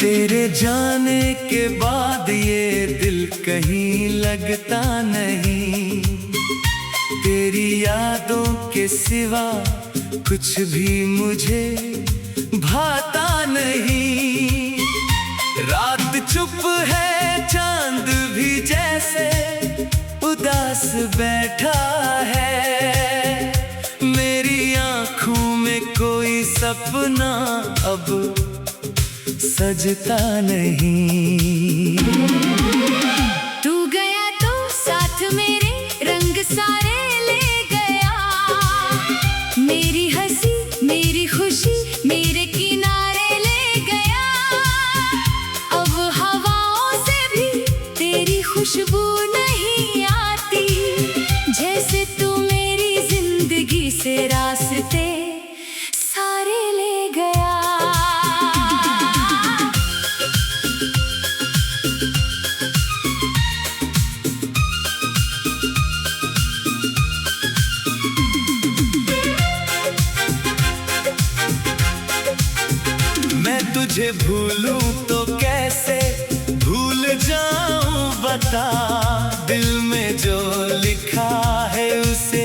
तेरे जाने के बाद ये दिल कहीं लगता नहीं, तेरी यादों के सिवा कुछ भी मुझे भाता नहीं। रात चुप है, चांद भी जैसे उदास बैठा है, मेरी आँखों में कोई सपना अब सजता नहीं। तू गया तो साथ मेरे रंग सारे ले गया, मेरी हंसी मेरी खुशी मेरे किनारे ले गया। अब हवाओं से भी तेरी खुशबू नहीं आती, जैसे तू मेरी जिंदगी से रास्ते सारे ले गया। मैं तुझे भूलूं तो कैसे भूल जाऊं बता, दिल में जो लिखा है उसे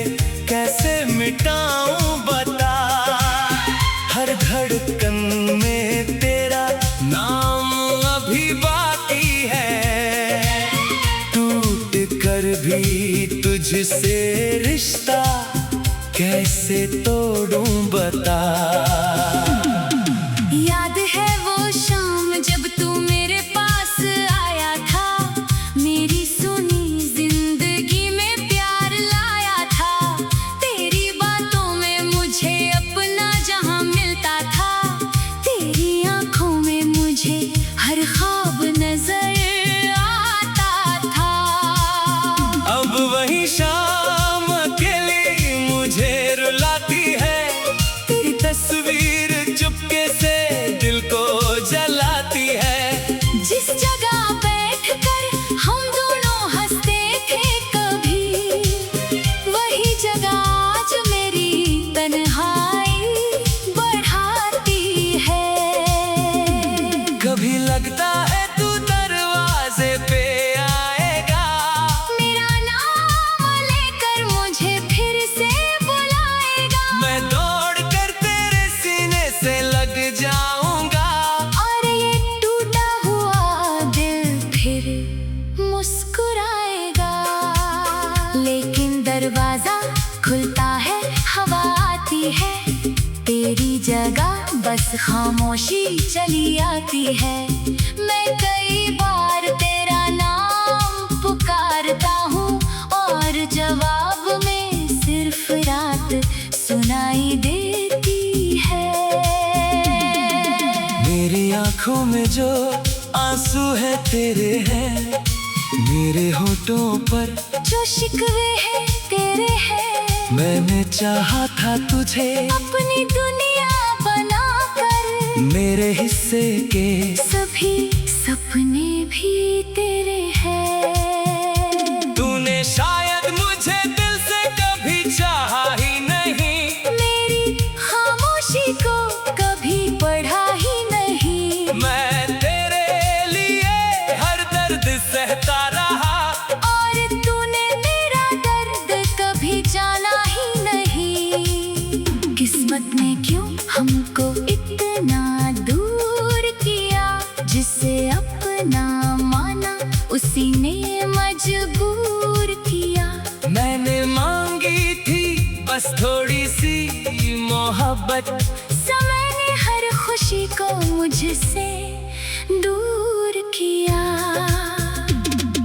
कैसे मिटाऊं बता। हर धड़कन में तेरा नाम अभी बाकी है, टूट कर भी तुझसे रिश्ता कैसे तोड़ूं बता। याद है वो शाम जब तू मेरे पास आया था, मेरी सुनी जिंदगी में प्यार लाया था। तेरी बातों में मुझे अपना जहां मिलता था, तेरी आंखों में मुझे हर ख्वाब नजर आता था। अब वही शाम अकेली मुझे रुलाती है, तेरी तस्वीर चुपके से दिल को जलाती है। जिस जगह बैठकर हम दोनों हंसते थे कभी, वही जगह आज मेरी तन्हाई बढ़ाती है। कभी लगता है तू दरवाजे पे आएगा, मेरा नाम लेकर मुझे फिर से बुलाएगा। मैं दौड़ कर तेरे सीने से लग जाऊंगा, और ये टूटा हुआ दिल फिर मुस्कुराएगा। लेकिन दरवाजा खुलता है, हवा आती है, तेरी जगह बस खामोशी चली आती है। मैं कई बार तेरा नाम पुकारता हूँ, और जवाब में सिर्फ रात सुनाई देती है। मेरी आंखों में जो आंसू है तेरे हैं, मेरे होठों पर जो शिकवे हैं तेरे हैं। मैंने चाहा था तुझे अपनी दुनिया बनाकर, मेरे हिस्से के सभी सपने भी तेरे हैं। तूने शायद मुझे दिल से कभी चाहा ही नहीं, मेरी खामोशी को कभी पढ़ा ही नहीं। मैं तेरे लिए हर दर्द सहता रहा, और तूने मेरा दर्द कभी जाना ही नहीं। किस्मत ने क्यों हमको इतना दूर किया, जिसे अपना माना उसी ने मजबूर किया। मैंने मांगी थी बस थोड़ी सी मोहब्बत, समय ने हर खुशी को मुझसे दूर किया।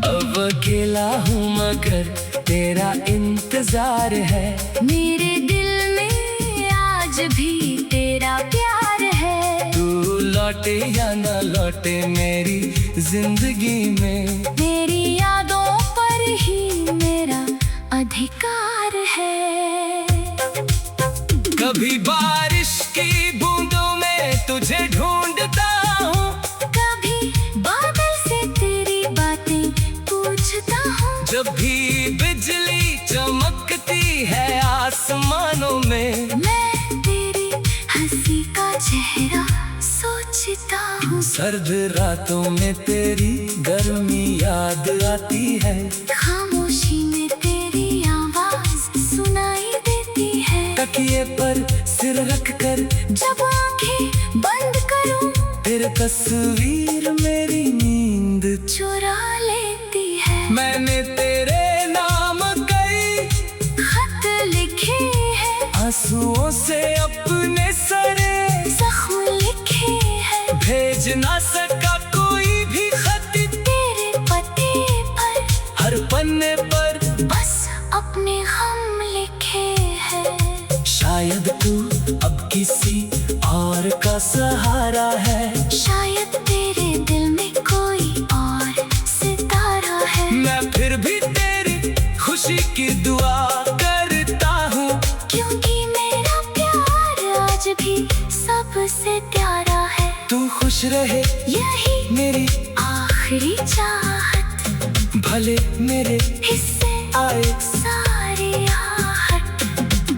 अब अकेला हूँ मगर तेरा इंतजार है, मेरे दिल में आज भी तेरा प्यार है। तू लौटे या न लौटे मेरी जिंदगी में। तेरी यादों पर ही मेरा अधिकार है। कभी बारिश की बूंदों में तुझे ढूंढता हूँ, कभी बादल से तेरी बातें पूछता हूँ। जब भी बिजली चमकती है आसमानों में, मैं तेरी हंसी का चेहरा सोचता हूँ। सर्द रातों में तेरी गर्मी याद आती है, खामोशी में तेरी आवाज सुनाई देती है। तकिए पर सिर रख कर जब आंखें बंद करूं, तेरे तस्वीर मेरी नींद चुरा लेती है। मैंने तेरे नाम कई खत लिखे हैं, आंसुओं से अपने सारे जख्म लिखे हैं। भेज ना सका कोई भी खत तेरे पते पर, हर पन्ने पर बस अपने हम लिखे हैं। शायद तू अब किसी और का सहारा है, शायद तेरे दिल में कोई और सितारा है। मैं फिर भी तेरी खुशी की दुआ करता हूँ, क्योंकि मेरा प्यार आज भी सबसे प्यारा है। तू खुश रहे यही मेरी आखिरी चाहत, भले मेरे हिस्से आए सारी आहट।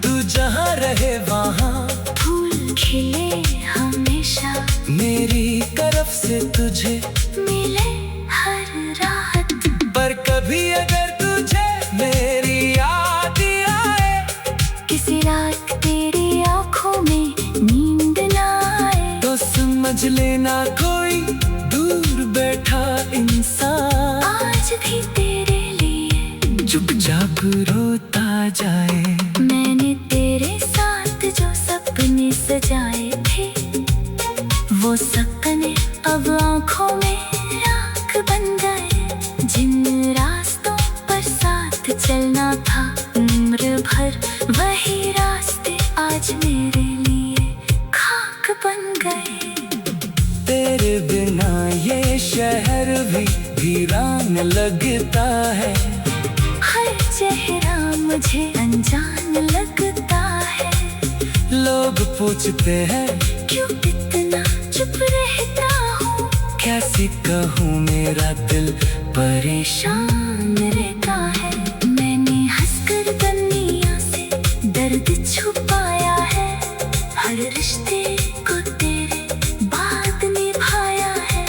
तू जहाँ रहे वहाँ फूल खिले हमेशा, मेरी तरफ से तुझे मिले हर राहत। पर कभी अगर तुझे मेरी याद आए, किसी रात तेरी आंखों में नींद ना आए, तो समझ लेना कोई दूर बैठा इंसान आज भी तेरे लिए चुपचाप रोता जाए। मैंने तेरे साथ जो सपने सजाए थे, वो सपने अब आंखों में राख बन गए। जिन रास्तों पर साथ चलना था उम्र भर, वही रास्ते आज मेरे लिए खाक बन गए। तेरे बिना ये शहर भी वीरान लगता है, हर चेहरा मुझे अनजान लगता है। लोग पूछते हैं क्यों इतना चुप रहता हूँ, कैसे कहूँ मेरा दिल परेशान रहता है। मैंने हंसकर दुनिया से दर्द छुपाया है, हर रिश्ते को तेरे बाद निभाया है।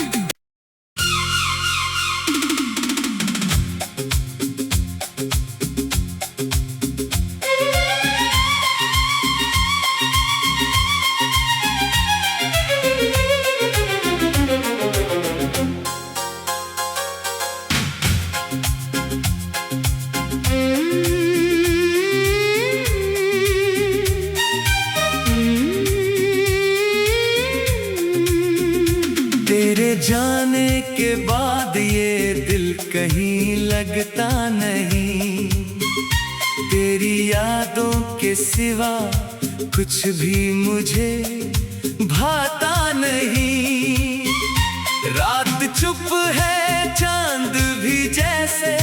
तेरे जाने के बाद ये दिल कहीं लगता नहीं, तेरी यादों के सिवा कुछ भी मुझे भाता नहीं। रात चुप है, चांद भी जैसे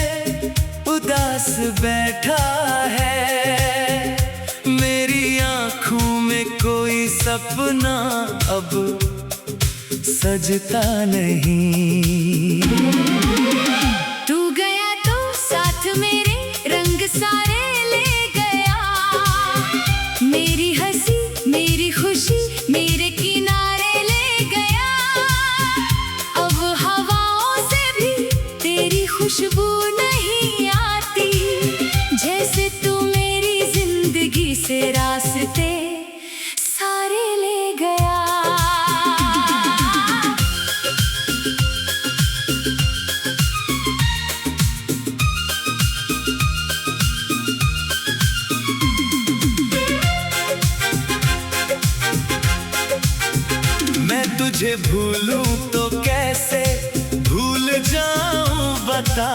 उदास बैठा है। मेरी आंखों में कोई सपना अब सजता नहीं। तू गया तो साथ मेरे रंग सारे ले गया, मेरी हंसी मेरी खुशी मेरे किनारे ले गया। अब हवाओं से भी तेरी खुशबू नहीं आती, जैसे तू मेरी जिंदगी से रास्ते सारे ले गया। मैं तुझे भूलूं तो कैसे भूल जाऊं बता,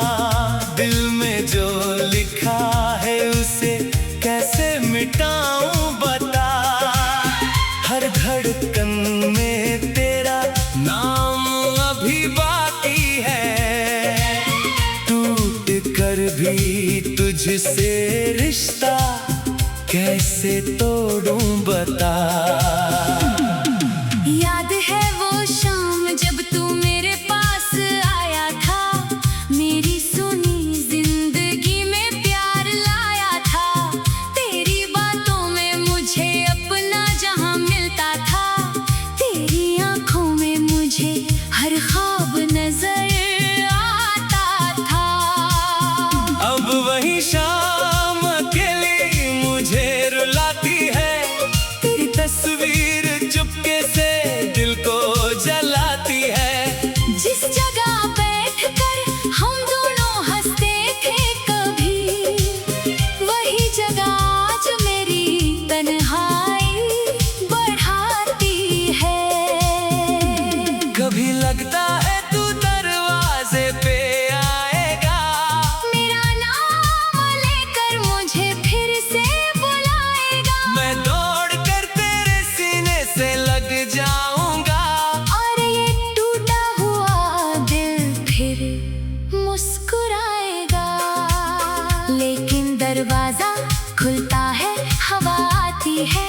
दिल में जो लिखा है उसे कैसे मिटाऊं बता। हर धड़कन में तेरा नाम अभी बाकी तुझसे रिश्ता कैसे तोड़ूं बता। याद है वो शाम जब तू मेरे पास आया था, मेरी सुनी जिंदगी में प्यार लाया था। तेरी बातों में मुझे अपना जहां मिलता था, तेरी आंखों में मुझे हर ख्वाब नजर आता था। अब वही शाम अकेली मुझे रुलाती है, तेरी तस्वीर चुपके से दिल को जलाती है। जिस जगह बैठकर हम दोनों हंसते थे कभी, वही जगह आज मेरी तन्हाई बढ़ाती है। कभी लगता है तू दरवाजे पे आएगा, मेरा नाम लेकर मुझे फिर से बुलाएगा। मैं दौड़ कर तेरे सीने से लग जाऊंगा, और ये टूटा हुआ दिल फिर मुस्कुराएगा। लेकिन दरवाजा खुलता है, हवा आती है,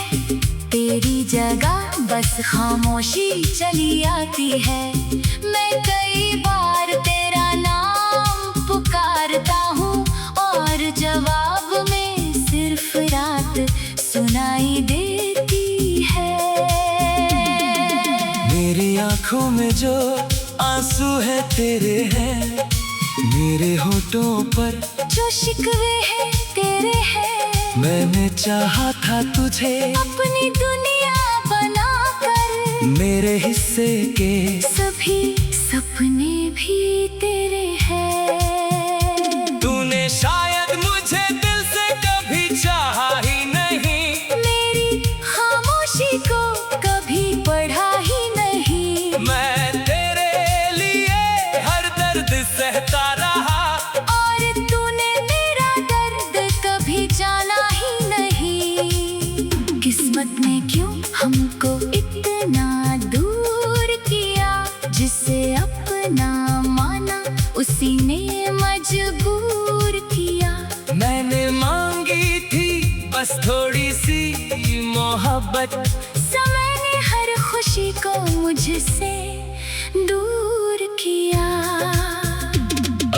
तेरी जगह बस खामोशी चली आती है। मैं कई बार तेरा नाम पुकारता हूँ, और जवाब में सिर्फ रात सुनाई देती है। मेरी आंखों में जो आंसू है तेरे हैं, मेरे होठों पर जो शिकवे हैं तेरे हैं, मैंने चाहा था तुझे अपनी दुनिया बनाकर। मेरे हिस्से के सभी सपने भी तेरे हैं। तूने शायद मुझे दिल से कभी चाहा ही नहीं, मेरी खामोशी को कभी पढ़ा ही नहीं। मैं तेरे लिए हर दर्द सहता रहा, और तूने मेरा दर्द कभी जाना ही नहीं। किस्मत ने क्यों हमको इतना दूर किया, जिसे अपना माना उसी ने मजबूर किया। मैंने मांगी थी बस थोड़ी सी मोहब्बत, समय ने हर खुशी को मुझसे दूर किया।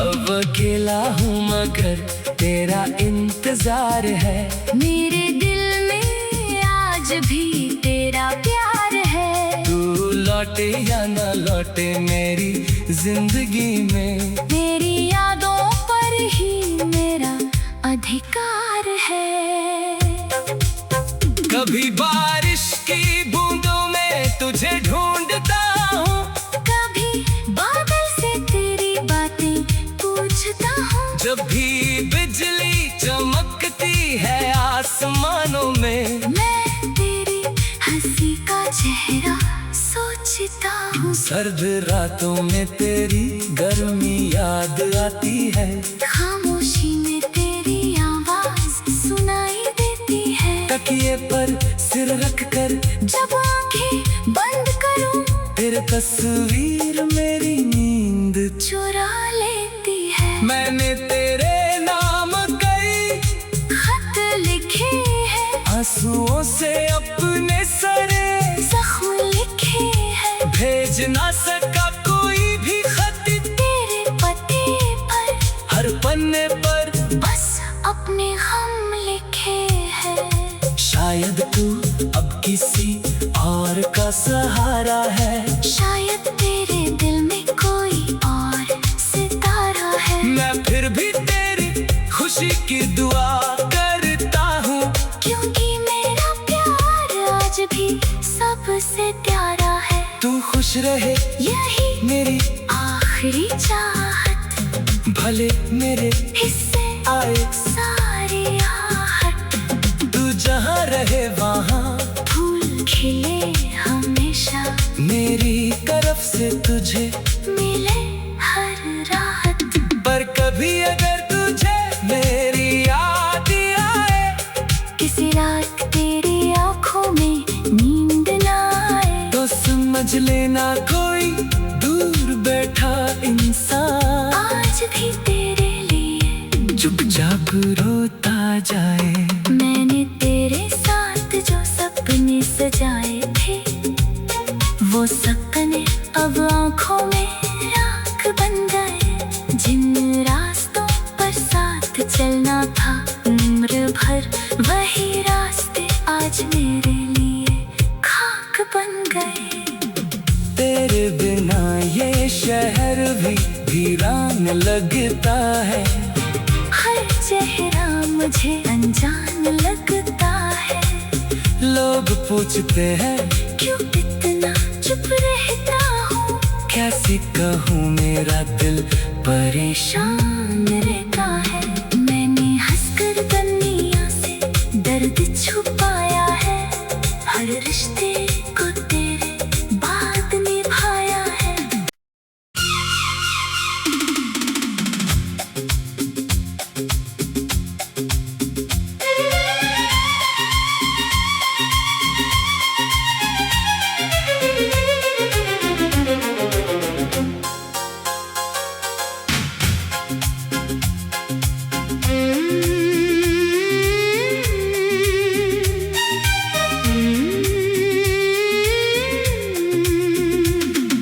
अब अकेला हूँ मगर तेरा इंतजार है, मेरे दिल में आज भी तेरा प्यार है। तू लौटे या न लौटे मेरी जिंदगी में, तेरी यादों पर ही मेरा अधिकार है। कभी बारिश की बूंदों में तुझे ढूंढता हूँ, कभी बादल से तेरी बातें पूछता हूँ। जब भी बिजली चमकती है आसमानों में, मैं तेरी हंसी का चेहरा सोचता हूँ। सर्द रातों में तेरी गर्मी याद आती है, खामोशी में तेरी आवाज सुनाई देती है। तकिए पर सिर रख कर जब आंखें बंद करूं, तेरे तस्वीर मेरी नींद चुरा लेती है। मैंने तेरे नाम कई खत लिखे हैं, आंसुओं से अपने सरे जख्म लिखे हैं। भेज ना सका कोई भी खत तेरे पते पर, हर पन्ने पर बस अपने हम लिखे हैं। शायद तू अब किसी और का सहारा है, शायद तेरे दिल में कोई और सितारा है। मैं फिर भी तेरी खुशी की दुआ करता हूँ, क्योंकि मेरा प्यार आज भी सबसे प्यारा है। तू खुश रहे यही मेरी आखिरी चाहत, भले मेरे हिस्से आए सारी आहट। तू जहाँ रहे वहाँ फूल खिले हमेशा, मेरी तरफ से तुझे मिले हर राहत। पर कभी अगर तुझे मेरी याद आए, किसी रात तेरी आंखों में नींद ना आए, तो समझ लेना कोई दूर बैठा इंसान आज भी तेरे लिए चुपचाप रोता जाए। मैंने तेरे साथ जो सपने सजाए थे, वो सपने अब आँखों में आँख बन गए। जिन रास्तों पर साथ चलना था उम्र भर, वही रास्ते आज मेरे लिए खाक बन गए। तेरे बिना ये शहर भी वीरान लगता है। हर चेहरा मुझे अनजान लगता है। लोग पूछते हैं क्यों इतना चुप रहता हूँ, कैसे कहूँ मेरा दिल परेशान रहता है। मैंने हंसकर दुनिया से दर्द छुपाया है, हर रिश्ते को तेरे बाद निभाया है।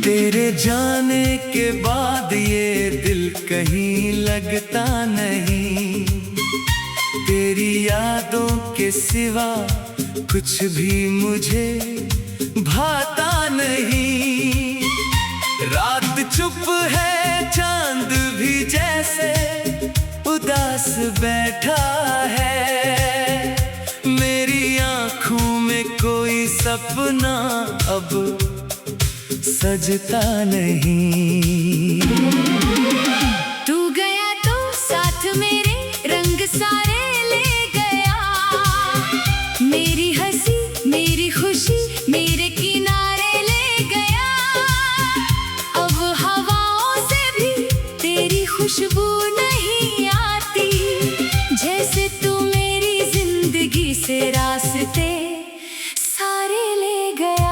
तेरे जाने के बाद ये दिल कहीं लगता नहीं। तेरी यादों के सिवा कुछ भी मुझे भाता नहीं। रात चुप है, चांद भी जैसे उदास बैठा है। मेरी आँखों में कोई सपना अब सजता नहीं। तू गया तो साथ मेरे रंग सारे ले गया। मेरी हंसी, मेरी खुशी, मेरे किनारे ले गया। अब हवाओं से भी तेरी खुशबू नहीं आती। जैसे तू मेरी जिंदगी से रास्ते सारे ले गया।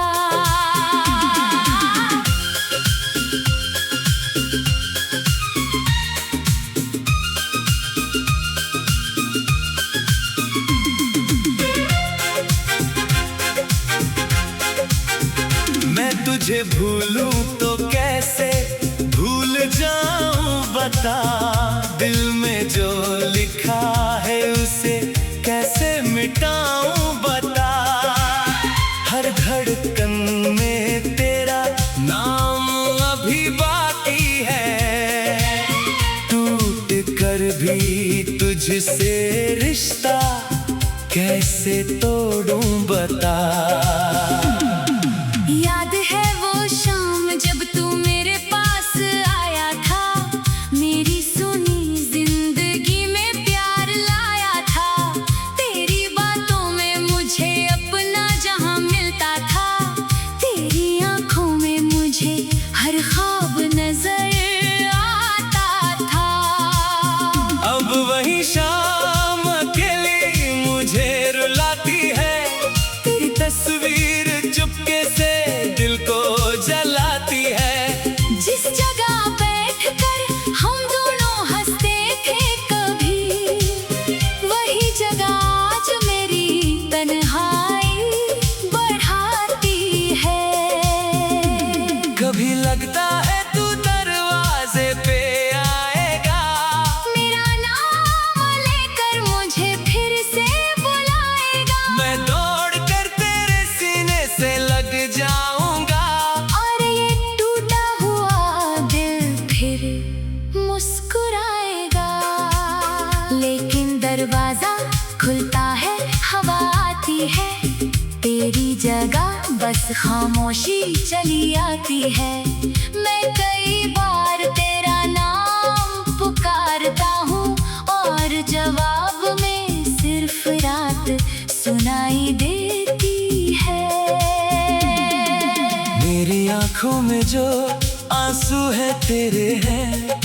मैं तुझे भूलूं तो कैसे भूल जाऊं बता। दिल में जो लिखा है उसे कैसे मिटाऊं बता। हर धड़कन में तेरा नाम अभी बाकी है। टूट कर भी तुझसे रिश्ता कैसे तोड़ूं बता। याद है वो शाम जब तू मेरे पास आया था। मेरी सुनी जिंदगी में प्यार लाया था। तेरी बातों में मुझे अपना जहां मिलता था। तेरी आंखों में मुझे हर ख्वाब नजर आता था। अब वही शाम अकेली मुझे रुलाती है। तेरी तस्वीर चुपके से दिल को जलाती है। जिस जगह बैठकर हम दोनों हंसते थे कभी, वही जगह आज मेरी तन्हाई बढ़ाती है। कभी लगता है तू दरवाजे पे आएगा। मेरा नाम लेकर मुझे फिर से बुलाएगा। मैं दौड़ कर तेरे सीने से लग जाऊंगा। और ये टूटा हुआ दिल फिर मुस्कुराएगा। लेकिन दरवाजा खुलता है, हवा आती है। तेरी जगह बस खामोशी चली आती है। मैं कई बार तेरा नाम पुकारता हूँ और जवाब में सिर्फ रात सुनाई देती है। मेरी आंखों में जो आंसू है तेरे हैं।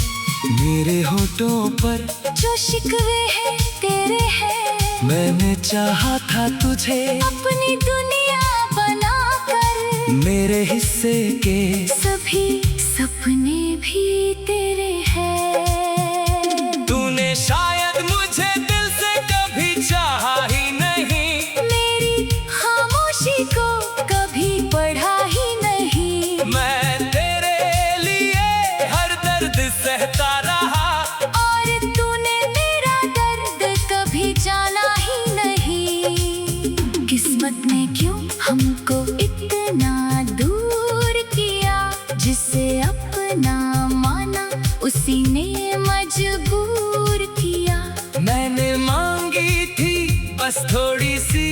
मेरे होठों पर जो शिकवे हैं तेरे हैं। मैंने चाहा था तुझे अपनी दुनिया बनाकर। मेरे हिस्से के सभी सपने भी तेरे हैं। तूने शायद मुझे उसी ने मजबूर किया। मैंने मांगी थी बस थोड़ी सी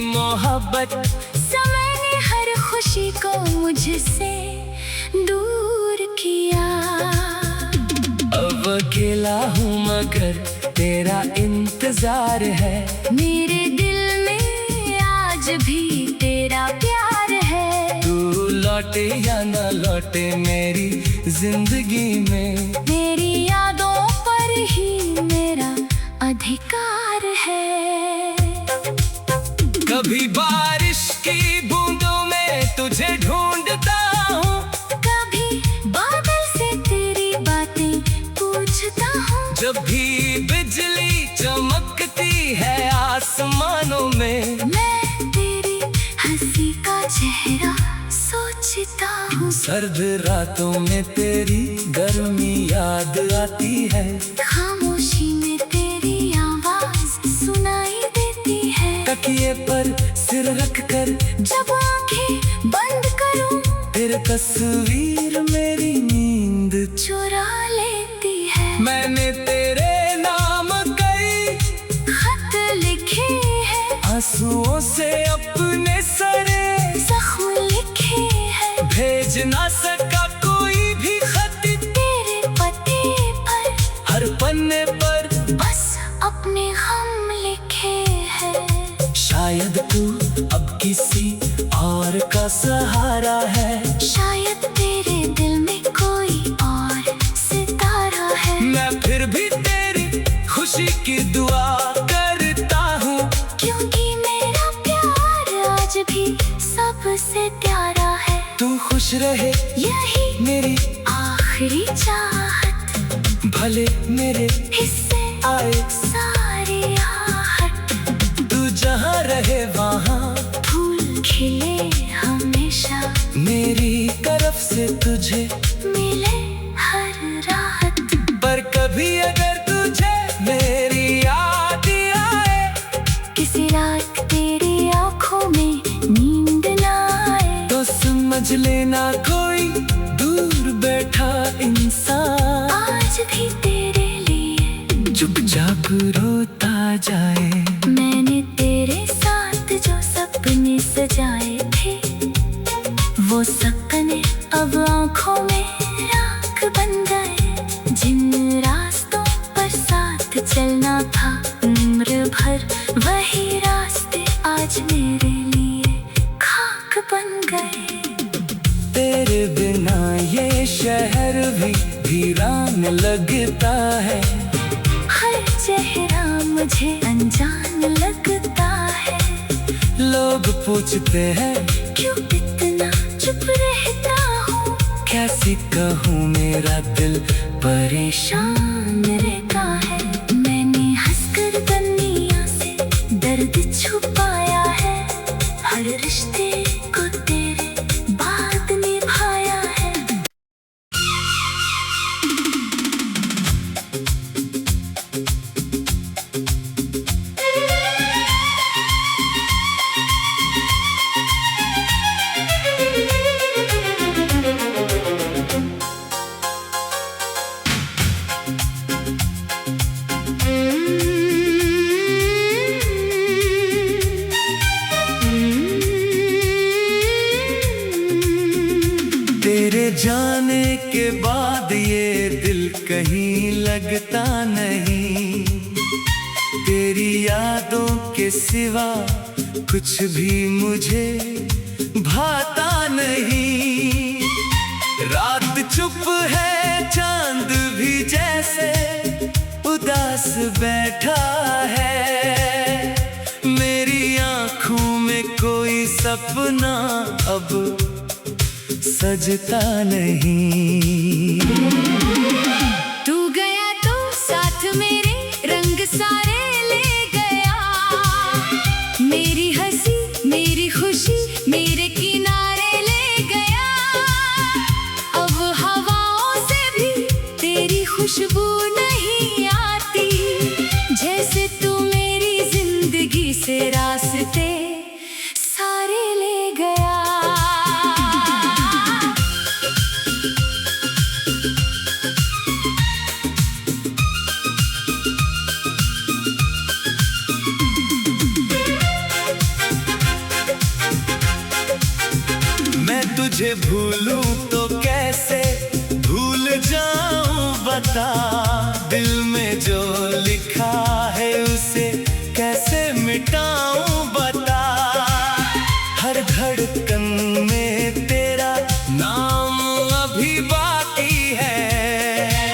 मोहब्बत, समय ने हर खुशी को मुझसे दूर किया। अब अकेला हूँ मगर तेरा इंतजार है, मेरे दिल में आज भी तेरा प्यार है। तू लौटे या न लौटे मेरी जिंदगी में, मेरी यादों पर ही मेरा अधिकार है। कभी बारिश की बूंदों में तुझे ढूंढता हूँ, कभी बादल से तेरी बातें पूछता हूँ। जब भी बिजली चमकती है आसमानों में, मैं तेरी हंसी का चेहरा सोचता हूँ। सर्द रातों में तेरी गर्मी याद आती है, खामोशी में तेरी आवाज सुनाई देती है। तकिए पर सिर रख कर जब आंखें बंद करूं, तेरे तस्वीर मेरी नींद चुरा लेती है। मैंने तेरे नाम कई खत लिखे हैं, आंसुओं से अपने सरे जख्म लिखे हैं। भेज ना सका कोई भी खत तेरे पते पर, हर पन्ने पर बस अपने हम लिखे हैं। शायद तू अब किसी और का सहारा है, शायद तेरे दिल में कोई और सितारा है। मैं फिर भी तेरी खुशी की दुआ करता हूँ, क्योंकि मेरा प्यार आज भी सबसे प्यारा है। तू खुश रहे यही मेरी आखिरी चाहत, भले मेरे हिस्से आए सारी आहट। तू जहाँ रहे वहाँ फूल खिले हमेशा, मेरी तरफ से तुझे मिले हर राहत। पर कभी अगर तुझे मेरी याद आए, किसी रात तेरी आंखों में नींद ना आए, तो समझ लेना कोई दूर बैठा इंसान आज भी तेरे लिए चुपचाप रोता जाए। मैंने तेरे साथ जो सपने सजाए थे, वो सपने अब आंखों में राख बन गए। जिन रास्तों पर साथ चलना था उम्र भर, वही रास्ते आज मेरे लिए खाक बन गए। तेरे बिना ये शहर भी वीरान लगता है, हर चेहरा मुझे अनजान लगता है। लोग पूछते हैं क्यों इतना चुप रहता हूँ, कैसे कहूँ मेरा दिल परेशान रहता है। मैंने हंसकर दुनिया से दर्द छुपाया है, हर रिश्ते को तेरे बाद निभाया है। तेरे जाने के बाद ये दिल कहीं लगता नहीं, तेरी यादों के सिवा कुछ भी मुझे भाता नहीं। रात चुप है चांद भी जैसे उदास बैठा है, मेरी आंखों में कोई सपना अब सजता नहीं। तू गया तो साथ मेरे रंग सारे ले गया, मेरी हंसी मेरी खुशी मेरे किनारे ले गया। अब हवाओं से भी तेरी खुशबू नहीं आती, जैसे तू मेरी जिंदगी से रास्ते सारे ले गया। तुझे भूलूं तो कैसे भूल जाऊं बता, दिल में जो लिखा है उसे कैसे मिटाऊं बता। हर धड़कन में तेरा नाम अभी बाकी है,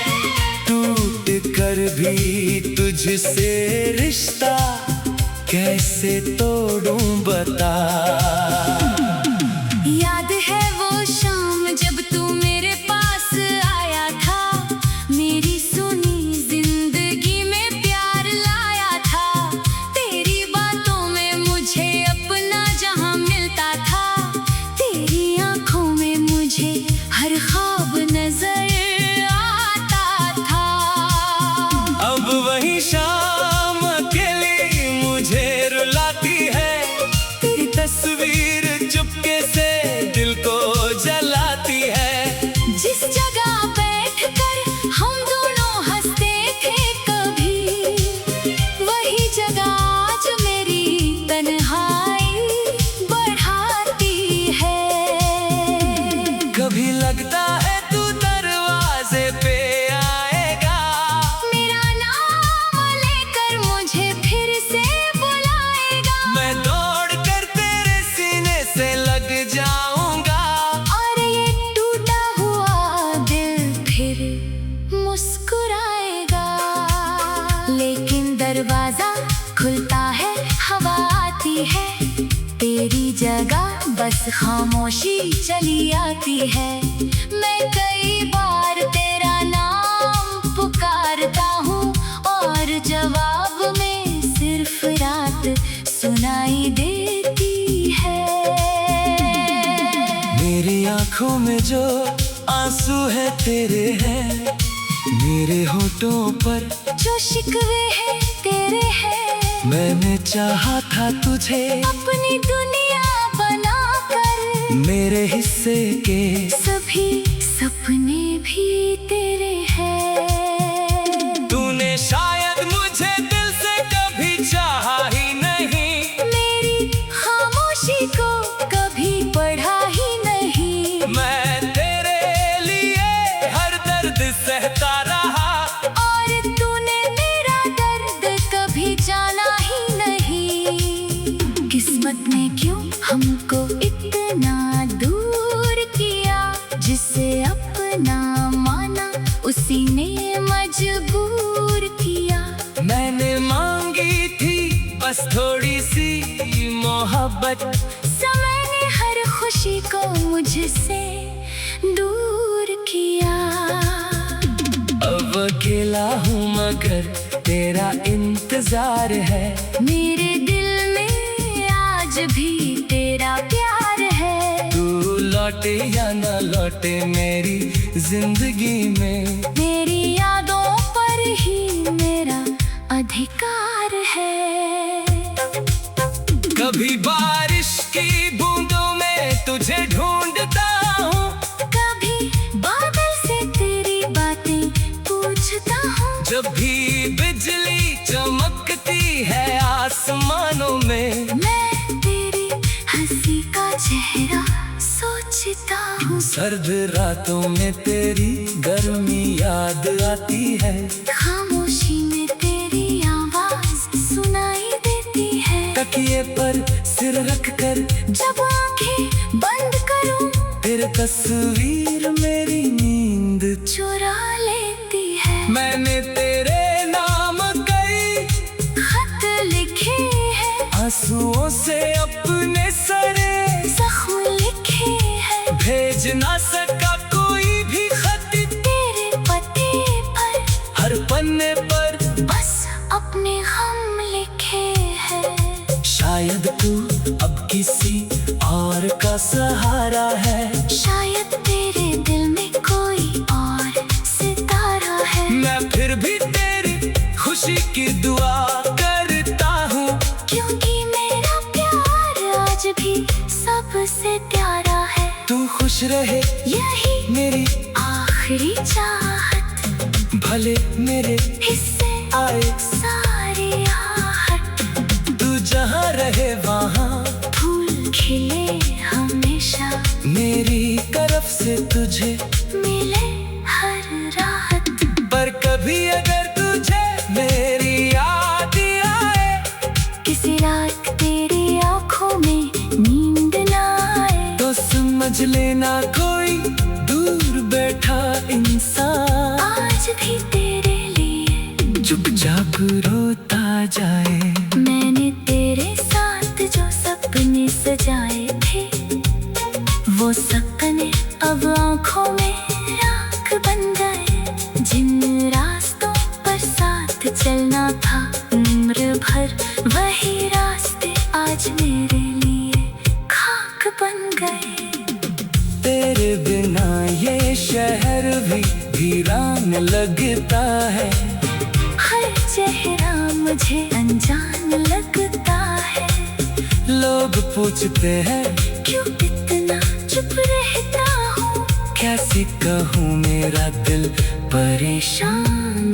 टूट कर भी तुझसे रिश्ता कैसे तोड़ूं बता। याद है वो शाम जब तू मेरे पास आया था, मेरी सुनी जिंदगी में प्यार लाया था। तेरी बातों में मुझे अपना जहां मिलता था, तेरी आंखों में मुझे हर ख्वाब नजर आता था। अब वही शाम अकेली मुझे रुलाती है, तेरी तस्वीर चुपके से दिल को जलाती है। जिस जगह बैठकर हम दोनों हंसते थे कभी, वही जगह आज मेरी तन्हाई बढ़ाती है। कभी लगता है तू दरवाजे पे आएगा, मेरा नाम लेकर मुझे फिर से बुलाएगा। मैं दौड़ कर तेरे सीने से लग जाऊंगा, और ये टूटा हुआ दिल फिर मुस्कुराएगा। लेकिन दरवाजा खुलता है, हवा आती है, तेरी जगह बस खामोशी चली आती है। मैं कई बार तेरा नाम पुकारता हूँ और जवाब में सिर्फ रात सुनाई देती है। मेरी आंखों में जो आंसू है तेरे हैं, मेरे होठों पर जो शिकवे हैं तेरे हैं, मैंने चाहा था तुझे अपनी दुनिया बनाकर। मेरे हिस्से के सभी सपने भी तेरे हैं। तूने शायद मुझे दिल से कभी चाहा ही नहीं, मेरी खामोशी को कभी पढ़ा ही नहीं। मैं तेरे लिए हर दर्द सहता रहा, और तूने मेरा दर्द कभी जाना ही नहीं। किस्मत ने क्यों हमको इतना दूर किया, जिसे अपना माना उसी ने मजबूर किया। मैंने मांगी थी बस थोड़ी सी मोहब्बत, समय ने हर खुशी को मुझसे दूर किया। अब अकेला हूँ मगर तेरा इंतजार है, मेरे दिल में आज भी तेरा प्यार है। तू लौटे या न लौटे मेरी जिंदगी में, मेरी यादों पर ही मेरा अधिकार है। कभी बारिश की बूंदों में तुझे ढूंढता हूँ, कभी बादल से तेरी बातें पूछता हूँ। जब भी बिजली चमकती है आसमानों में, मैं तेरी हंसी का चेहरा सोचता हूँ। सर्द रातों में तेरी गर्मी याद आती है, खामोशी में तेरी आवाज सुनाई देती है। तकिए पर सिर रख कर जब आंखें बंद करूं, तेरी तस्वीर मेरी नींद चुरा लेती है। मैंने तेरे नाम कई खत लिखे हैं, आंसुओं से अपने सारे जख्म लिखे हैं। भेज ना सका कोई भी खत तेरे पते पर, हर पन्ने पर बस अपने हम लिखे हैं। शायद तू अब किसी और का सहारा है, शायद तेरे दिल में कोई और सितारा है। मैं फिर भी तेरी खुशी की दुआ करता हूँ, क्योंकि मेरा प्यार आज भी सबसे प्यारा है। तू खुश रहे यही मेरी आखिरी चाहत, भले मेरे हिस्से आए सारी आहट। तू जहाँ रहे वहाँ फूल खिले हमेशा मेरी तरफ से तुझे मिले हर राहत। पर कभी अगर तुझे मेरी याद आए, किसी रात तेरी आंखों में नींद ना आए, तो समझ लेना कोई दूर बैठा इंसान आज भी तेरे लिए चुपचाप रोता जाए। मैंने तेरे साथ जो सपने सजाए थे, वो सपने अब आंखों में राख बन गए। जिन रास्तों पर साथ चलना था उम्र भर, वही रास्ते आज मेरे लिए खाक बन गए। तेरे बिना ये शहर भी वीरान लगता है, हर चेहरा मुझे अनजान लगता है। लोग पूछते हैं क्यों इतना चुप रहता हूँ, कैसे कहूँ मेरा दिल परेशान